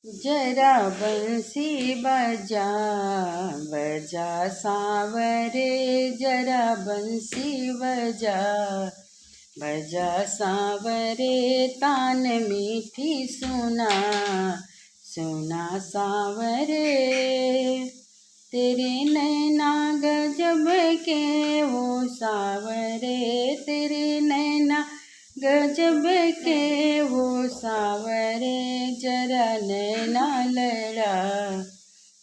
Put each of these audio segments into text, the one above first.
जरा बंसी बजा बजा सांवरे, जरा बंसी बजा बजा सांवरे, तान मीठी सुना सुना सांवरे। तेरे नैना गजब के वो सांवरे, तेरे नैना गजब के वो सांवरे, जरा नैना लड़ा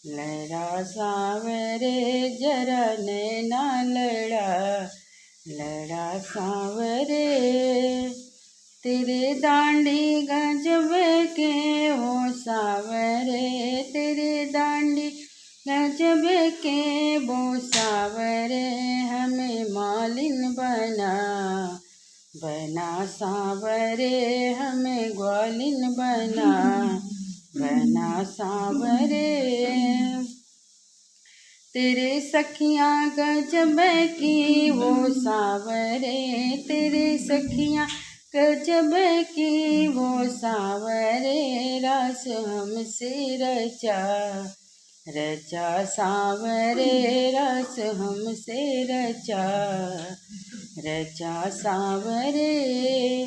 लड़ा सांवरे, जरा नैना लड़ा लड़ा सांवरे। तेरे दांडी गजब के हो सांवरे, तेरे दांडी गजब के वो सांवरे, हमें मालिन बना बना सांवरे, हमें ग्वालिन बना बना सांवरे। तेरे सखियाँ गजब की वो सांवरे, तेरे सखियाँ गजब की वो सांवरे, रास हमसे रचा रचा सांवरे, रास हमसे रचा रचा सांवरे।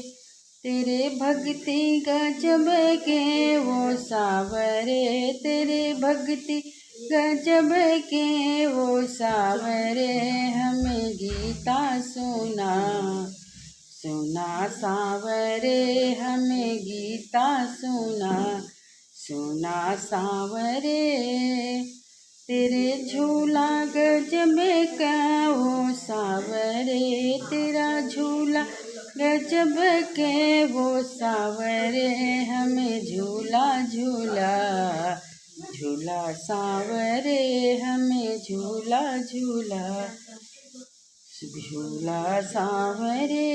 तेरे भक्ति गजब के वो सांवरे, तेरे भक्ति गजब के वो सांवरे, हमें गीता सुना सुना सांवरे, हमें गीता सुना सुना सांवरे। तेरे झूला गजब का वो सांवरे, तेरा झूला गजब के वो सांवरे, हमें झूला झूला झूला सांवरे, हमें झूला झूला झूला सांवरे।